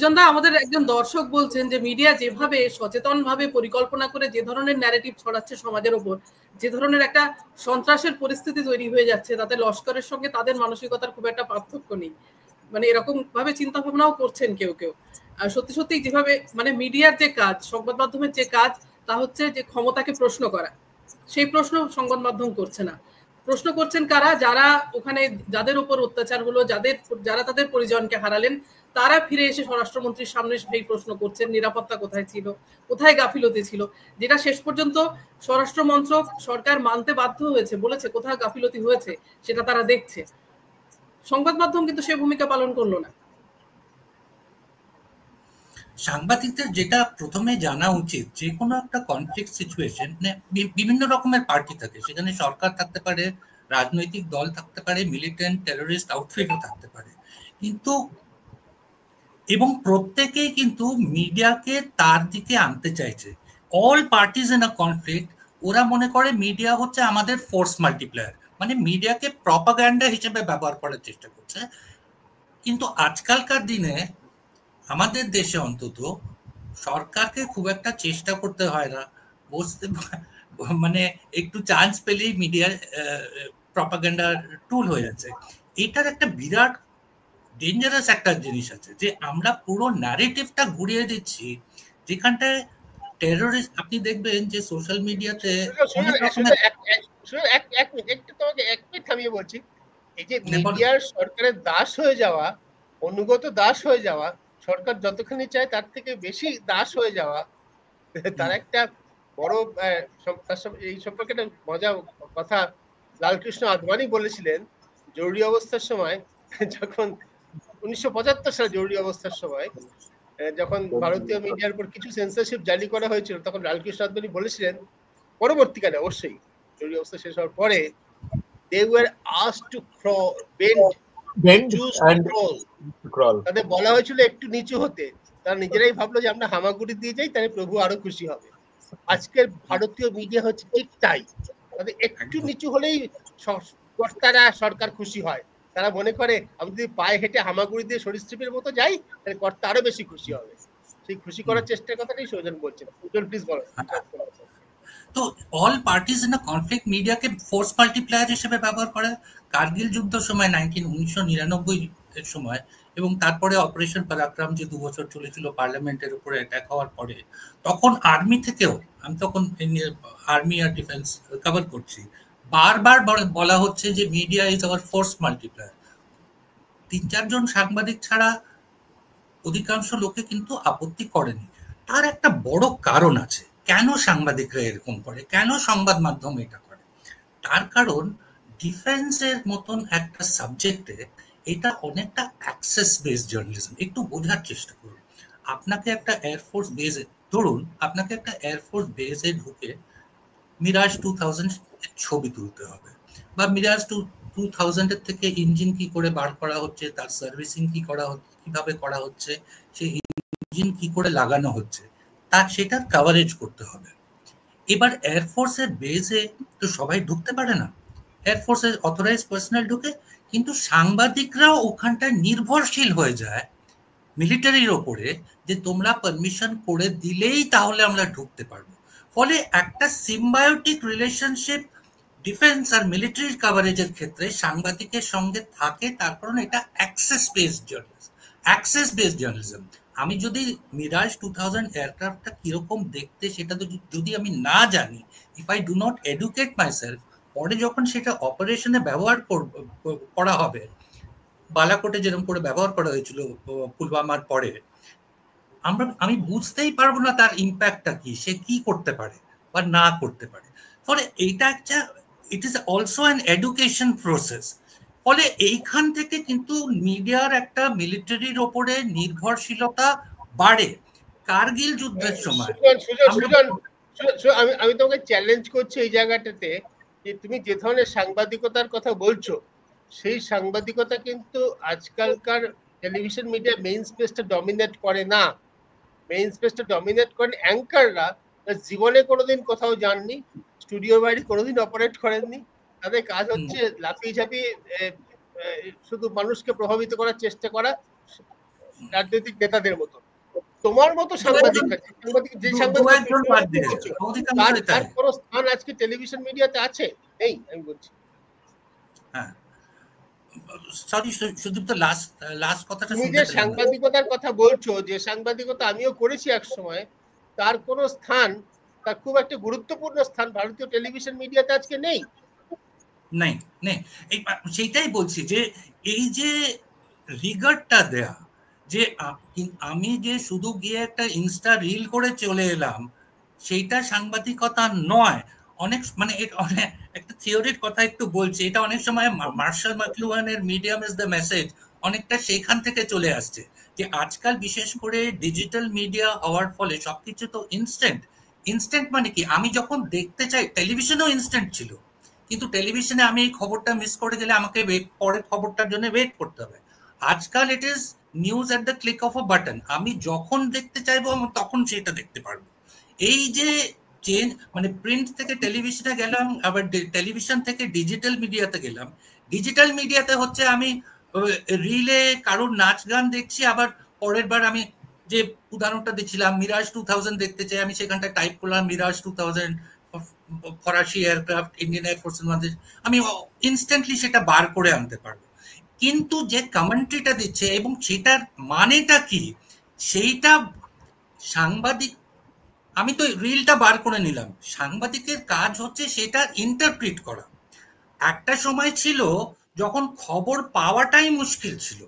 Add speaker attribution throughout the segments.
Speaker 1: উজ্জ্বলদা, আমাদের একজন দর্শক বলছেন যে মিডিয়া যেভাবে সচেতনভাবে পরিকল্পনা করে যে ধরনের ন্যারেটিভ ছড়াচ্ছে সমাজের ওপর, যে ধরনের একটা সন্ত্রাসের পরিস্থিতি তৈরি হয়ে যাচ্ছে, তাতে লস্করের সঙ্গে তাদের মানসিকতার খুব একটা পার্থক্য নেই। মানে এরকম ভাবে চিন্তা ভাবনাও করছেন কেউ কেউ। আর সত্যি সত্যি যেভাবে মানে মিডিয়ার যে কাজ, সংবাদ মাধ্যমের যে কাজ, তা হচ্ছে যে ক্ষমতাকে প্রশ্ন করা। সেই প্রশ্ন সংবাদ মাধ্যম করছে না। প্রশ্ন করছেন কারা? যারা ওখানে, যাদের উপর অত্যাচার হলো, যারা তাদের পরিজনকে হারালেন, তারা ফিরে এসে স্বরাষ্ট্রমন্ত্রীর সামনে সেই প্রশ্ন করছেন, নিরাপত্তা কোথায় ছিল, কোথায় গাফিলতি ছিল, যেটা শেষ পর্যন্ত স্বরাষ্ট্র মন্ত্রক সরকার মানতে বাধ্য হয়েছে, বলেছে কোথায় গাফিলতি হয়েছে সেটা তারা দেখছে। সংবাদ মাধ্যম কিন্তু সে ভূমিকা পালন করলো না।
Speaker 2: সাংবাদিকদের যেটা প্রথমে জানা উচিত, যে কোনো একটা কনফ্লিক্ট সিচুয়েশন, বিভিন্ন রকমের পার্টি থাকে, সেখানে সরকার থাকতে পারে, রাজনৈতিক দল থাকতে পারে, মিলিটেন্ট টেররিস্ট আউটফিটও থাকতে পারে, কিন্তু এবং প্রত্যেকেই কিন্তু মিডিয়াকে তার দিকে আনতে চাইছে। All parties in a conflict, ওরা মনে করে মিডিয়া হচ্ছে আমাদের ফোর্স মাল্টিপ্লায়ার, মানে মিডিয়াকে প্রপাগান্ডা হিসেবে ব্যবহার করার চেষ্টা করছে। কিন্তু আজকালকার দিনে আমাদের দেশে অন্তত সরকারকে খুব একটা চেষ্টা করতে হয় না, বসতে মানে একটু চান্স পেলেই মিডিয়ার প্রপাগান্ডার টুল হয়ে যাচ্ছে। এটার একটা বিরাট ডেঞ্জারাস একটা জিনিস আছে, যে আমরা পুরো ন্যারেটিভটা ঘুরিয়ে দিচ্ছি, যেখানটায় টেররিস্ট, আপনি দেখবেন যে সোশ্যাল মিডিয়াতে অনেক রকমের।
Speaker 3: একটু তোমাকে এক মিনিট থামিয়ে বলছি, এই যে মিডিয়ার সরকারের দাস হয়ে যাওয়া, অনুগত দাস হয়ে যাওয়া, সরকার যতখানি চায় তার থেকে বেশি দাস হয়ে যাওয়া, তার একটা বড় এই সম্পর্কে একটা মজা কথা লালকৃষ্ণ আদবানি বলেছিলেন জরুরি অবস্থার সময়, যখন 1975 সালে জরুরি অবস্থার সময় যখন ভারতীয় মিডিয়ার উপর কিছু সেন্সরশিপ জারি করা হয়েছিল, তখন লালকৃষ্ণ আদবানি বলেছিলেন, পরবর্তীকালে অবশ্যই জরুরি অবস্থা শেষ হওয়ার পরে, they were asked to crawl, তাদের বলা হয়েছিল একটু নিচু হতে, তারা নিজেরাই ভাবলো যে আমরা হামাগুড়ি দিয়ে যাই, তাহলে প্রভু আরো খুশি হবে। আজকের ভারতীয় মিডিয়া হচ্ছে ঠিক তাই, তাদের একটু নিচু হলেই কর্তারা সরকার খুশি হয়। তারা মনে করে আমি যদি পায়ে হেঁটে হামাগুড়ি দিয়ে সরীসৃপের মতো যাই, তাহলে কর্তা আরো বেশি খুশি হবে। সেই খুশি করার চেষ্টার কথাটাই সৌজন বলছেন। সৌজন প্লিজ বলো।
Speaker 2: তো all parties in a conflict মিডিয়াকে ফোর্স মাল্টিপ্লায়ার হিসেবে ব্যবহার করে। কার্গিল যুদ্ধের সময় 1999 এর সময়, এবং তারপরে অপারেশন পরাক্রম যে 2 বছর চলেছিল পার্লামেন্টের উপরে অ্যাটাক হওয়ার পরে, তখন আর্মি থেকেও, আমি তখন আর্মি আর ডিফেন্স কভার করছি, বারবার বলা হচ্ছে যে media is our force multiplier. 3-4 জন সাংবাদিক ছাড়া অধিকাংশ লোকে কিন্তু আপত্তি করেনি। তার একটা বড় কারণ আছে কেন সাংবাদিকরা এরকম করে, কেন সংবাদ মাধ্যম এটা করে। তার কারণ ডিফেন্সের মতন একটা সাবজেক্টে এটা অনেকটা অ্যাক্সেস বেসড জার্নালিজম। একটু বোঝার চেষ্টা করুন। আপনাকে একটা এয়ারফোর্স বেসে, ধরুন আপনাকে একটা এয়ারফোর্স বেসে ঢুকে মিরাজ 2000 ছবি তুলতে হবে, বা মিরাজ 2000 এর থেকে ইঞ্জিন কি করে বার করা হচ্ছে, তার সার্ভিসিং কিভাবে করা হচ্ছে, সেই ইঞ্জিন কি করে লাগানো হচ্ছে, তার সেটার কভারেজ করতে হবে। এবার এয়ারফোর্সের বেসে তো সবাই ঢুকতে পারে না, এয়ারফোর্সের অথরাইজ পার্সোনাল ঢুকে, কিন্তু সাংবাদিকরাও ওখানটায় নির্ভরশীল হয়ে যায় মিলিটারির ওপরে, যে তোমরা পারমিশন করে দিলেই তাহলে আমরা ঢুকতে পারবো। ফলে একটা সিম্বায়োটিক রিলেশনশিপ ডিফেন্স আর মিলিটারি কভারেজের ক্ষেত্রে সাংবাদিকের সঙ্গে থাকে। তার কারণ এটা অ্যাক্সেস বেসড জার্নালিজম। আমি যদি মিরাজ 2000 এয়ারক্রাফটটা কিরকম দেখতে সেটা যদি আমি না জানি, if I do not educate myself, পরে যখন সেটা অপারেশনে ব্যবহার করা হবে, বালাকোটে যেরকম করে ব্যবহার করা হয়েছিল পুলওয়ামার পরে, আমি বুঝতেই পারবো না তার ইম্প্যাক্টটা কি, সে কি করতে পারে বা না করতে পারে। ফলে এইটা একটা, it is also an education process. ফলে এইখান থেকে কিন্তু মিডিয়ার একটা মিলিটারির ওপরে নির্ভরশীলতা বাড়ে। কার্গিল যুদ্ধের সময়
Speaker 3: আমি তোমাকে চ্যালেঞ্জ করছি এই জায়গাটাতে, যে তুমি যে ধরনের সাংবাদিকতার কথা বলছো, সেই সাংবাদিকতা কিন্তু আজকালকার টেলিভিশন মিডিয়া মেইন স্পেসটা ডমিনেট করে না। মেইন স্পেসটা ডমিনেট করেন অ্যাঙ্কাররা, জীবনে কোনোদিন কোথাও যাননি, স্টুডিও বাইরে কোনোদিন অপারেট করেননি। তাদের কাজ হচ্ছে লাফিয়ে ঝাঁপিয়ে শুধু মানুষকে প্রভাবিত করার চেষ্টা করা, রাজনৈতিক নেতাদের মতো। তোমার মতো সাংবাদিক যে সাংবাদিক তার কোনো স্থান আজকে টেলিভিশন মিডিয়াতে আছে? নেই, আমি বলছি।
Speaker 2: হ্যাঁ, সরি সুদীপ্ত, লাস্ট কথাটা
Speaker 3: তুমি যে সাংবাদিকতার কথা বলছো, যে সাংবাদিকতা আমিও করেছি এক সময়, তার কোনো স্থান, তার খুব একটা গুরুত্বপূর্ণ স্থান ভারতীয় টেলিভিশন মিডিয়াতে আজকে নেই।
Speaker 2: নেই নেই, সেইটাই বলছি যে এই যে রিগার্ডটা দেয়া, যে আমি যে শুধু গিয়ে একটা ইনস্টা রিল করে চলে এলাম, সেইটা সাংবাদিকতা নয়। অনেক মানে অনেক একটা থিওরির কথা একটু বলছি, এটা অনেক সময় মার্শাল ম্যাকলুহানের মিডিয়াম ইজ দ্য মেসেজ অনেকটা সেইখান থেকে চলে আসছে, যে আজকাল বিশেষ করে ডিজিটাল মিডিয়া হওয়ার ফলে সবকিছু তো ইনস্ট্যান্ট। ইনস্ট্যান্ট মানে কি, আমি যখন দেখতে চাই, টেলিভিশনেও ইনস্ট্যান্ট ছিল, কিন্তু টেলিভিশনে আমি এই খবরটা মিস করে গেলে আমাকে পরের খবরটার জন্য ওয়েট করতে হবে। আজকাল it is news at the click of a button, আমি যখন দেখতে চাইবো আমি তখন সেটা দেখতে পারবো। এই যে চেঞ্জ, মানে প্রিন্ট থেকে টেলিভিশনে গেলাম, আবার টেলিভিশন থেকে ডিজিটাল মিডিয়াতে গেলাম। ডিজিটাল মিডিয়াতে হচ্ছে আমি রিলে কারোর নাচ গান দেখছি, আবার পরের বার আমি যে উদাহরণটা দিচ্ছিলাম মিরাজ 2000 দেখতে চাই, আমি সেখানটা টাইপ করলাম মিরাজ 2000 ফরাসি এয়ারক্রাফট ইন্ডিয়ান এয়ারফোর্সের মধ্যে, আমি ইনস্ট্যান্টলি সেটা বার করে আনতে পারবো। কিন্তু যে কমেন্ট্রিটা দিচ্ছে এবং সেটার মানেটা কি, সেইটা সাংবাদিক, আমি তো রিলটা বার করে নিলাম, সাংবাদিকের কাজ হচ্ছে সেটা ইন্টারপ্রিট করা। একটা সময় ছিল যখন খবর পাওয়াটাই মুশকিল ছিল,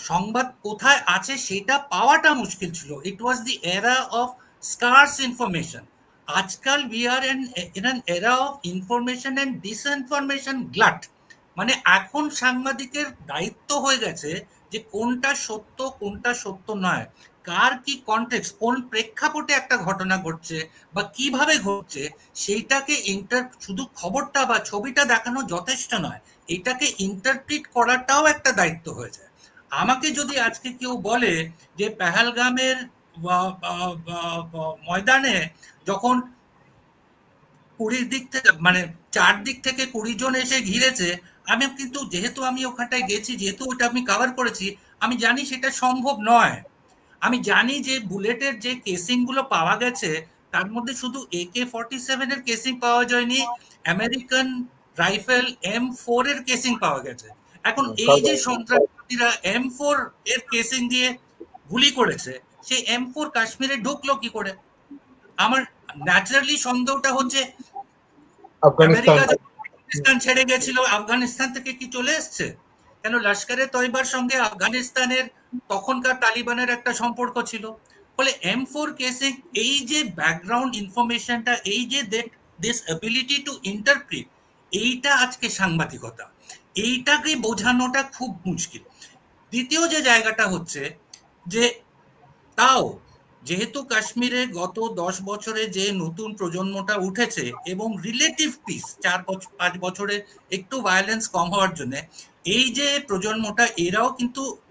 Speaker 2: সংবাদ কোথায় আছে সেটা পাওয়াটা মুশকিল ছিল। ইট was the era of scarce information. আজকাল we are in an era of information and disinformation glut. মানে এখন সাংবাদিকের দায়িত্ব হয়ে গেছে যে কোনটা সত্য কোনটা সত্য নয়, কার কি কনটেক্সট, কোন প্রেক্ষাপটে একটা ঘটনা ঘটছে বা কিভাবে ঘটছে, সেইটাকে শুধু খবরটা বা ছবিটা দেখানো যথেষ্ট নয়, এটাকে ইন্টারপ্রিট করাটাও একটা দায়িত্ব হয়ে যায়। আমাকে যদি আজকে কেউ বলে যে পেহেলগামের ময়দানে যখন 20 দিক থেকে, মানে 4 দিক থেকে 20 জন এসে ঘিরেছে, আমি কিন্তু যেহেতু আমি ওখানটায় গেছি, যেহেতু ওটা আমি কভার করেছি, আমি জানি সেটা সম্ভব নয়। আমি জানি যে বুলেটের যে কেসিং গুলো পাওয়া গেছে তার মধ্যে শুধু AK-47 এর কেসিং পাওয়া যায়নি, আমেরিকান রাইফেল M4 এর কেসিং পাওয়া গেছে। এখন এই যে সন্ত্রাসবাদীরা M4 এর কেসিং দিয়ে গুলি করেছে, সেই M4 কাশ্মীরে ঢুকলো কি করে? আমার ন্যাচারালি সন্দেহটা হচ্ছে আফগানিস্তান ছেড়ে গেছিল, আফগানিস্তান থেকে কি চলে এসছে? কেন লস্করে তৈবার সঙ্গে আফগানিস্তানের তখনকার তালিবানের একটা সম্পর্ক ছিল। ফলে M4 কেসিং, এই যে ব্যাকগ্রাউন্ড ইনফরমেশনটা, এই যে দিস অ্যাবিলিটি টু ইন্টারপ্রিট, এইটা আজকে সাংবাদিকতা, এইটাকে বোঝানোটা খুব মুশকিল। দ্বিতীয় যে জায়গাটা হচ্ছে যে তাও যেহেতু কাশ্মীরে গত 10 বছরে যে নতুন প্রজন্মটা উঠেছে এবং রিলেটিভ পিস 4-5 বছরে একটু ভায়োলেন্স কম হওয়ার জন্য, এই যে প্রজন্মটা এরাও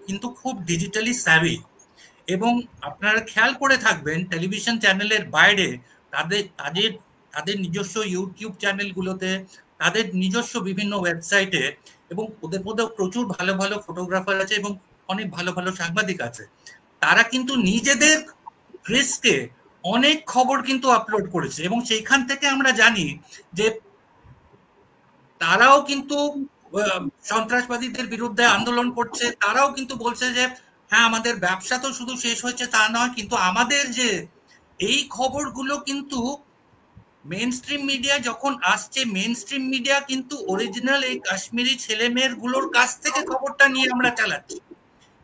Speaker 2: কিন্তু খুব ডিজিটালি স্যাভি। এবং আপনারা খেয়াল করে থাকবেন টেলিভিশন চ্যানেলের বাইরে তাদের নিজস্ব ইউটিউব চ্যানেলগুলোতে, তাদের নিজস্ব বিভিন্ন ওয়েবসাইটে, এবং ওদের মধ্যেও প্রচুর ভালো ভালো ফটোগ্রাফার আছে এবং অনেক ভালো ভালো সাংবাদিক আছে, তারা কিন্তু নিজেদের রিস্কে অনেক খবর কিন্তু আপলোড করেছে। এবং সেইখান থেকে আমরা জানি যে তারাও কিন্তু সন্ত্রাসবাদীদের বিরুদ্ধে আন্দোলন করছে, তারাও কিন্তু বলছে যে হ্যাঁ আমাদের ব্যবসা তো শুধু শেষ হয়েছে তা নয়, কিন্তু আমাদের যে এই খবরগুলো কিন্তু মেইন স্ট্রিম মিডিয়া যখন আসছে, মেইন স্ট্রিম মিডিয়া কিন্তু অরিজিনাল এই কাশ্মীরি ছেলে মেয়ের গুলোর কাছ থেকে খবরটা নিয়ে আমরা চালাচ্ছি।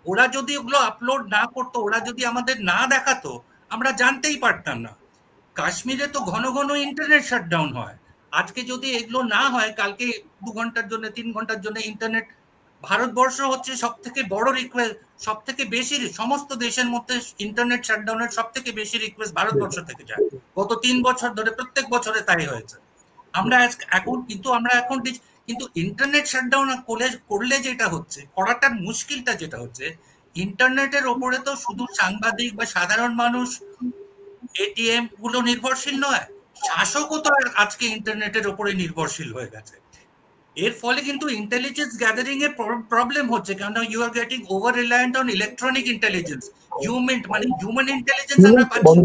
Speaker 2: ওরা যদি ওগুলো আপলোড না করতো, ওরা যদি আমাদের না দেখাতো, আমরা জানতেই পারতাম না। কাশ্মীরে তো ঘন ঘন ইন্টারনেট শাটডাউন হয়, আজকে যদি এগুলো না হয়, কালকে 2 ঘন্টার জন্য 3 ঘন্টার জন্য ইন্টারনেট, ভারতবর্ষ হচ্ছে সব থেকে বড় রিকোয়েস্ট, সব থেকে বেশি সমস্ত দেশের মধ্যে ইন্টারনেট শাটডাউনের সব থেকে বেশি রিকোয়েস্ট ভারতবর্ষ থেকে যায়। গত 3 বছর ধরে প্রত্যেক বছরে তাই হয়েছে। আমরা এখন কিন্তু ইন্টারনেট শাটডাউন করলে যেটা হচ্ছে, করাটার মুশকিলটা যেটা হচ্ছে, ইন্টারনেটের ওপরে তো শুধু সাংবাদিক বা সাধারণ মানুষ, এটিএম গুলো নির্ভরশীল নয়, শাসকও তো আজকে ইন্টারনেটের ওপরে নির্ভরশীল হয়ে গেছে। এর ফলে কিন্তু ইন্টেলিজেন্স গ্যাদারিং এর প্রবলেম হচ্ছে, কারণ you are getting over reliant on electronic intelligence. Human intelligence আমরা পাচ্ছি।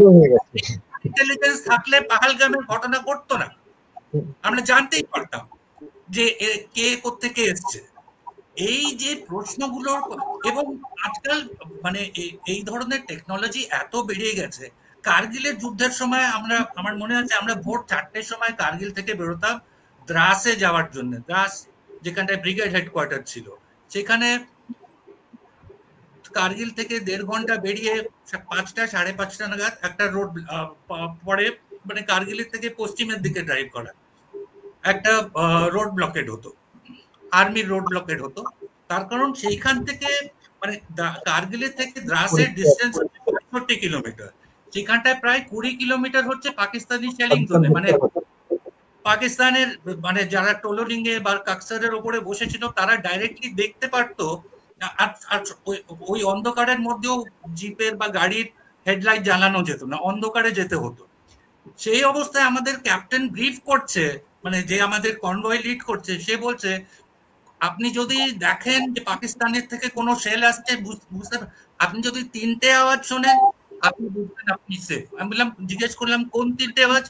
Speaker 2: ইন্টেলিজেন্স থাকলে পাহালগামের ঘটনা ঘটতো না, আমরা জানতেই পারতাম যে কে কোত্থেকে এসছে। এই যে প্রশ্নগুলো, এবং আজকাল মানে এই ধরনের টেকনোলজি এত বেড়ে গেছে। কার্গিলের যুদ্ধের সময় আমার মনে আছে আমরা ভোর 4টের সময় কার্গিল থেকে বেরোতাম দ্রাসে যাওয়ার জন্য। দ্রাস যেখানটায় ব্রিগেড হেডকোয়ার্টার ছিল, সেখানে কার্গিল থেকে 1.5 ঘন্টা বেরিয়ে 5টা 5:30 নাগাদ একটা রোড পরে, মানে কার্গিলের থেকে পশ্চিমের দিকে ড্রাইভ করা একটা রোড ব্লকেড হতো, আর্মির রোড ব্লকেড হতো। তার কারণ সেইখান থেকে মানে কার্গিলের থেকে দ্রাসের ডিস্টেন্স 65 কিলোমিটার, সেখানটায় প্রায় 20 কিলোমিটার হচ্ছে পাকিস্তানি শেলিং জোনে। মানে পাকিস্তানের মানে যারা টোলোলিঙ্গে বা কাকসারের ওপরে বসেছিল তারা ডাইরেক্টলি দেখতে পারতো, ওই অন্ধকারের মধ্যেও জিপের বা গাড়ির হেডলাইট জ্বালানো যেত না, অন্ধকারে যেতে হতো। সেই অবস্থায় আমাদের ক্যাপ্টেন ব্রিফ করছে, মানে যে আমাদের কনভয় লিড করছে, সে বলছে আপনি যদি দেখেন যে পাকিস্তানের থেকে কোনো শেল আসছে, বুঝতে আপনি যদি 3টে আওয়াজ শোনেন আপনি বুঝবেন আপনি সেফ। আমি বললাম, জিজ্ঞেস করলাম কোন 3টে আওয়াজ?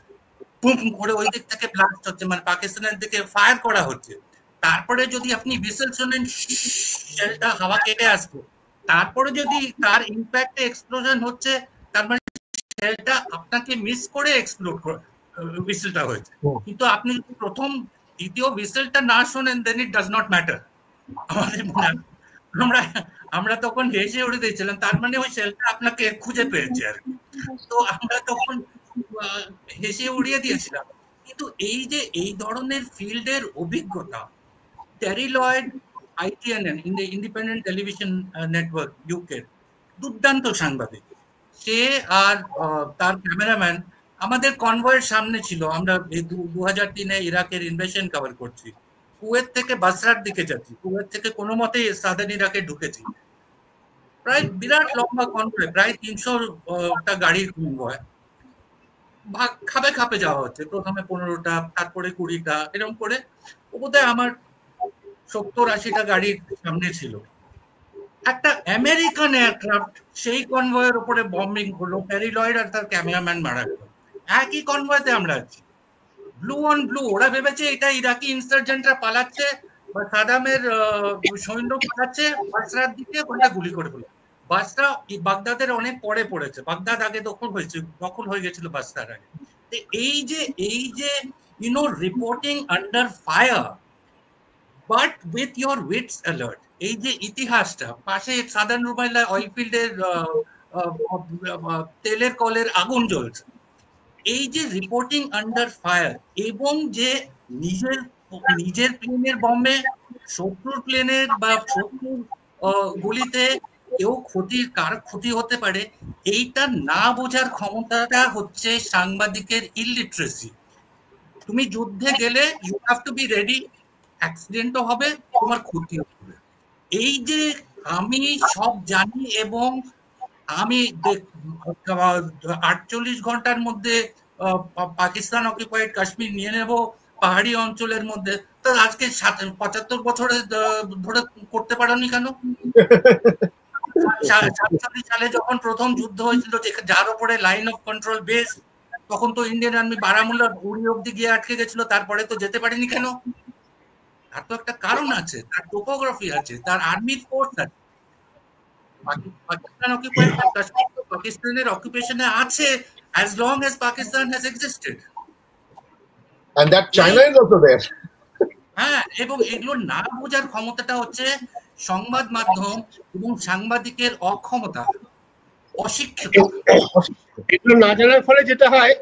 Speaker 2: বুম করে ওই দিক থেকে ব্লাস্ট হচ্ছে, মানে পাকিস্তানের দিকে ফায়ার করা হচ্ছে। তারপরে যদি আপনি হুইসেল শোনেন, শেলটা হাওয়া কেটে আসবে। তারপরে যদি তার ইম্প্যাক্টে এক্সপ্লোশন হচ্ছে, তার মানে শেলটা আপনাকে মিস করে এক্সপ্লোড করে হুইসেলটা হয়েছে। কিন্তু আপনি যদি প্রথম দ্বিতীয় হুইসেলটা না শোনেন, দেন ইট ডাজ নট ম্যাটার। আমাদের আমরা তখন হেসে উড়ে দিয়েছিলাম, তার মানে ওই শেলটা আপনাকে খুঁজে পেয়েছে আর কি। তো আমরা তখন হেসে উড়িয়ে দিয়েছিলাম। কিন্তু এই যে এই ধরনের ফিল্ডের অভিজ্ঞতা, Terry Lloyd ITNN, independent television network UK, দুর্দান্ত সাংবাদিক সে, আর তার ক্যামেরাম্যান আমাদের কনভয়ের সামনে ছিল। আমরা 2003-এ ইরাকের ইনভেশন কভার করছি, কুয়েত থেকে বাসরার দিকে যাচ্ছি, কুয়েত থেকে কোনো মতেই সাদার্ন ইরাকে ঢুকেছি। প্রায় বিরাট লম্বা কনভয়, প্রায় 300টা গাড়ির কনভয়, খাপে খাপে যাওয়া হচ্ছে। প্রথমে 15টা, তারপরে 20টা, এরকম করে বোধহয় আমার 70-80টা গাড়ির সামনে ছিল। একটা আমেরিকান এয়ারক্রাফট সেই কনভয়ের উপরে বম্বিং হলো, টেরি লয়েড আর তার ক্যামেরাম্যান মারা গেল। একই কনভয়েতে আমরা আছি, ব্লু অন ব্লু। ওরা ভেবেছে এটা ইরাকি ইনসার্জেন্টরা পালাচ্ছে বা সাদামের সৈন্য পালাচ্ছে বাসরার দিকে, ওটা গুলি করে ফেলো। বাসরা বাগদাদের অনেক পরে পড়েছে, বাগদাদ আগে দখল হয়ে গেছিল বাসরার আগে। এই যে reporting under fire but with your wits alert, এই যে ইতিহাসটা, পাশে সাদার্ন রুমাইলা অয়েল ফিল্ডের তেলের কলের আগুন জ্বলছে, এই যে রিপোর্টিং আন্ডার ফায়ার, এবং যে নিজের প্লেনের বম্বে শত্রুর প্লেনের বা শত্রুর গুলিতে কার ক্ষতি হতে পারে, এইটা না বোঝার ক্ষমতাটা হচ্ছে সাংবাদিকের ইলিটারেসি। তুমি যুদ্ধে গেলে you have to be ready, অ্যাক্সিডেন্টও হবে, তোমার ক্ষতি হবে। এই যে আমি সব জানি এবং আমি 48 ঘন্টার মধ্যে পাকিস্তান অকুপাইড কাশ্মীর নিয়ে নেব পাহাড়ি অঞ্চলের মধ্যে, তো আজকে 75 বছরে ধরে করতে পারোনি কেন? 47 সালে যখন প্রথম যুদ্ধ হয়েছিল, যার উপরে লাইন অফ কন্ট্রোল বেস, তখন তো ইন্ডিয়ান আর্মি বারামুল্লার উড়ি অব্দি গিয়ে আটকে গেছিল, তারপরে তো যেতে পারেনি কেন? তার তো একটা কারণ আছে, তার টোপোগ্রাফি আছে, তার আর্মি ফোর্স আছে। পাকিস্তান অকুপাইড কাশ্মীর পাকিস্তানের অকুপেশনে আছে as long as Pakistan has existed,
Speaker 4: and that China is also there.
Speaker 2: হ্যাঁ, এবং এগুলো না বোঝার ক্ষমতাটা হচ্ছে সংবাদ মাধ্যম এবং সাংবাদিকের অক্ষমতা, অশিক্ষিত।
Speaker 3: এগুলো না জানার ফলে যেটা হয়,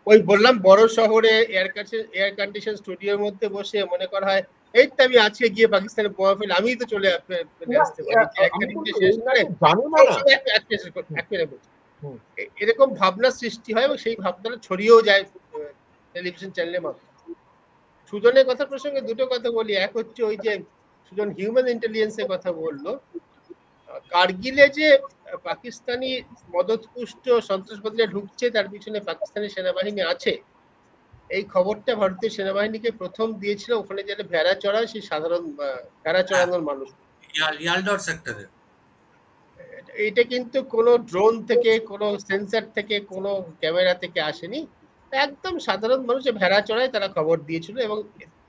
Speaker 3: ওই বললাম বড় শহরে এয়ার কন্ডিশন স্টুডিওর মধ্যে বসে মনে করা হয় এই তো আমি আজকে গিয়ে পাকিস্তানে বোমা ফেলে আমি তো চলে আসতে পারি, এরকম ভাবনা সৃষ্টি হয় এবং সেই ভাবনাটা ছড়িয়েও যায় টেলিভিশন চ্যানেলের মাধ্যমে। সুজনের কথা প্রসঙ্গে দুটো কথা বলি। এক হচ্ছে ওই যে সুজন হিউম্যান ইন্টেলিজেন্সের কথা বললো, কার্গিলে যে পাকিস্তানি মদতপুষ্ট সন্ত্রাসবাদীরা ঢুকছে, তার পিছনে পাকিস্তানি সেনাবাহিনী আছে, এই খবরটা ভারতীয় সেনাবাহিনীকে প্রথম দিয়েছিল ওখানে যেন ভেড়া চড়ায় সেই সাধারণ ভেড়া চড়ানোর মানুষ।
Speaker 2: ইয়ালডর সেক্টরে
Speaker 3: এটা কিন্তু কোনো ড্রোন থেকে, কোনো সেন্সর থেকে, কোনো ক্যামেরা থেকে আসেনি, একদম সাধারণ মানুষ ভেড়া চড়ায় তারা খবর দিয়েছিল, এবং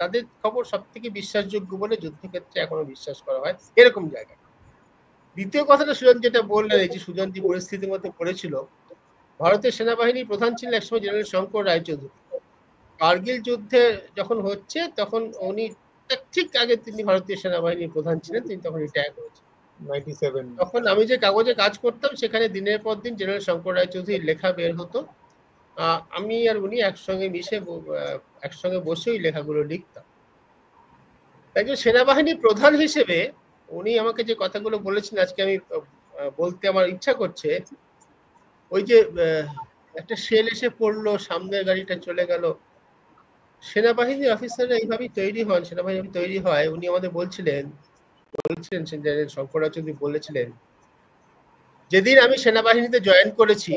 Speaker 3: তাদের খবর সব থেকে বিশ্বাসযোগ্য বলে যুদ্ধক্ষেত্রে এখনো বিশ্বাস করা হয় এরকম জায়গা। দ্বিতীয় কথাটা সুজন যেটা বললেন, এই যে সুজন যে পরিস্থিতির মধ্যে পড়েছিল, ভারতের সেনাবাহিনীর প্রধান ছিলেন একসময় জেনারেল শঙ্কর রায়চৌধুরী। কার্গিল যুদ্ধে যখন হচ্ছে তখন উনি ঠিক আগে তিনি ভারতীয় সেনাবাহিনীর প্রধান ছিলেন, তিনি তখন রিটায়ার করেছেন
Speaker 4: 97
Speaker 3: তখন আমি যে কাগজে কাজ করতাম সেখানে দিনের পর দিন জেনারেল শঙ্কর রায়চৌধুরীর লেখা বের হতো, আমি আর উনি একসঙ্গে মিশে একসঙ্গে বসেই লেখাগুলো লিখতাম। একজন সেনাবাহিনী প্রধান হিসেবে উনি আমাকে যে কথাগুলো বলেছেন আজকে আমি বলতে আমার ইচ্ছা করছে। ওই যে একটা শেল এসে পড়লো, সামনের গাড়িটা চলে গেল, সেনাবাহিনীর অফিসাররা এইভাবেই তৈরি হন, সেনাবাহিনী তৈরি হয়। উনি আমাদের বলছিলেন জেনারেল শঙ্কর রায়চৌধুরী বলেছিলেন, যেদিন আমি সেনাবাহিনীতে জয়েন করেছি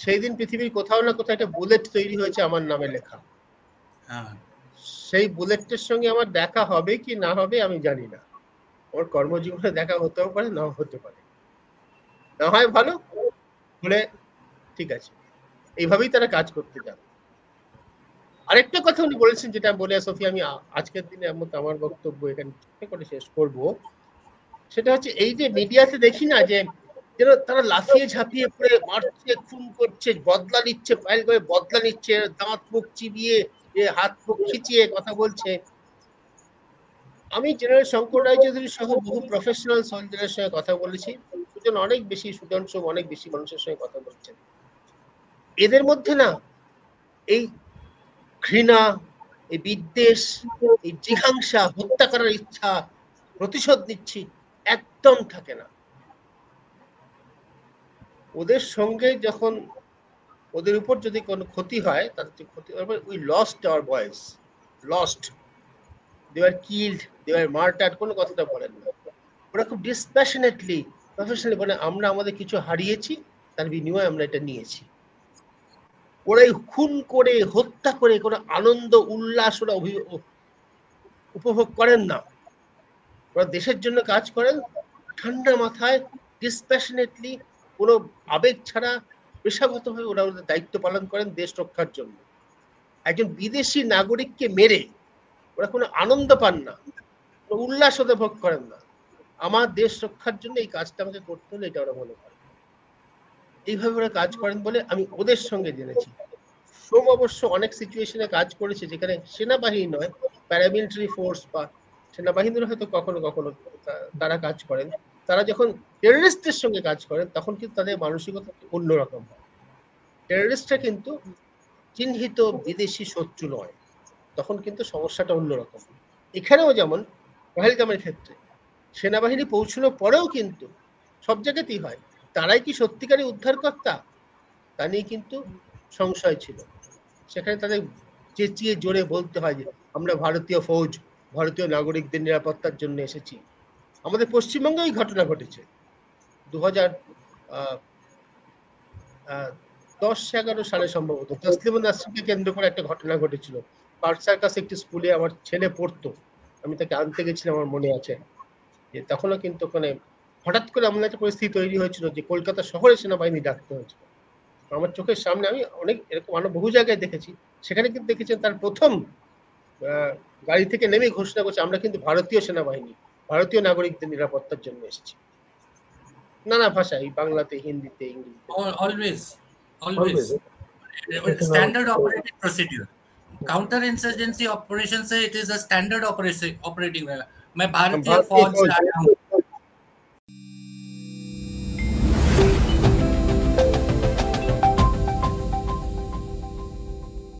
Speaker 3: সেই দিন পৃথিবীর কোথাও না কোথাও একটা বুলেট তৈরি হয়েছে আমার নামে লেখা। সেই বুলেটটার সঙ্গে আমার দেখা হবে কি না হবে আমি জানি না, আমার কর্মজীবনে দেখা হতেও পারে, নাও হতে পারে, না হয় ভালো, বলে ঠিক আছে, এইভাবেই তারা কাজ করতে যাবে। আরেকটা কথা উনি বলেছেন যেটা বলে সোফি আমি আজকের দিনে আমার বক্তব্য এখানে করে শেষ করব, সেটা হচ্ছে এই যে মিডিয়াতে দেখি না যে যেন তারা লাফিয়ে ঝাঁপিয়ে পড়ে মারছে, খুন করছে, বদলা নিচ্ছে, ফাইল করে বদলা নিচ্ছে, দাঁত মুখ চিবিয়ে, হাত মুখ খিচিয়ে কথা বলছে। আমি জেনারেল শঙ্কর রায়চৌধুরী সহ বহু প্রফেশনাল সোলজারের সঙ্গে কথা বলেছি, সুজন অনেক বেশি, সুজন সহ অনেক বেশি মানুষের সঙ্গে কথা বলছেন। এদের মধ্যে না এই ঘৃণা, এই বিদ্বেষ, এই জিঘাংসা, হত্যা করার ইচ্ছা, প্রতিশোধ নিচ্ছি একদম থাকে না। ওদের সঙ্গে যখন ওদের উপর যদি কোনো ক্ষতি হয়, তাদের ক্ষতি হবে, we lost our voice, lost, they are killed, they are martyred, কোনো কথাটা বলেন না। ওরা খুব ডিসপ্যাশনেটলি, প্রফেশনালি বলে আমরা আমাদের কিছু হারিয়েছি, তার বিনিময়ে আমরা এটা নিয়েছি। ওরাই খুন করে, হত্যা করে কোনো আনন্দ উল্লাস ওরা উপভোগ করেন না। ওরা দেশের জন্য কাজ করেন ঠান্ডা মাথায়, ডিসপ্যাশনেটলি, কোনো আবেগ ছাড়া পেশাগতভাবে ওরা ওদের দায়িত্ব পালন করেন দেশ রক্ষার জন্য। একজন বিদেশি নাগরিককে মেরে ওরা কোনো আনন্দ পান না, কোনো উল্লাস ওদের ভোগ করেন না। আমার দেশ রক্ষার জন্য এই কাজটা আমাকে করতে হলে এটা ওরা মনে করেন। এইভাবে ওরা কাজ করেন বলে আমি ওদের সঙ্গে জেনেছি। সোম অবশ্য অনেক সিচুয়েশনে কাজ করেছে যেখানে সেনাবাহিনী নয়, প্যারামিলিটারি ফোর্স বা সেনাবাহিনীর হয়তো কখনো কখনো তারা কাজ করেন। তারা যখন টেররিস্টদের সঙ্গে কাজ করেন তখন কিন্তু তাদের মানসিকতা অন্যরকম হয়। টেররিস্টরা কিন্তু চিহ্নিত বিদেশি শত্রু নয়, তখন কিন্তু সমস্যাটা অন্যরকম। এখানেও যেমন পহেলগামের ক্ষেত্রে সেনাবাহিনী পৌঁছানোর পরেও কিন্তু সব জায়গাতেই হয়, তারাই কি সত্যিকারই উদ্ধারকর্তা তা নিয়ে কিন্তু সংশয় ছিল। সেখানে তাদের চেঁচিয়ে জোরে বলতে হয় যে আমরা ভারতীয় ফৌজ, ভারতীয় নাগরিকদের নিরাপত্তার জন্য এসেছি। আমাদের পশ্চিমবঙ্গে এই ঘটনা ঘটেছে 2010-11 সালে সম্ভবত, তসলিমুন নাসরিনকে কেন্দ্র করে একটা ঘটনা ঘটেছিল। পার্ক সার্কাস একটি স্কুলে আমার ছেলে পড়তো, আমি তাকে আনতে গেছিলাম, আমার মনে আছে যে তখনও কিন্তু ওখানে হঠাৎ করে এমন একটা পরিস্থিতি তৈরি হয়েছিল যে কলকাতা শহরে সেনাবাহিনী ডাকতে হয়েছিল। আমার চোখের সামনে আমি অনেক এরকম বহু জায়গায় দেখেছি। সেখানে কিন্তু দেখেছেন তার প্রথম গাড়ি থেকে নেমে ঘোষণা করছে আমরা কিন্তু ভারতীয় সেনাবাহিনী, ভারতীয় নাগরিকদের নিরাপত্তার জন্য এসেছি। নানা ভাষায়, বাংলাতে, হিন্দিতে, ইংরেজিতে।
Speaker 2: Always. Standard operating procedure. Counter insurgency operation से it is a standard operating. मैं भारतीय फौज से आया हूँ,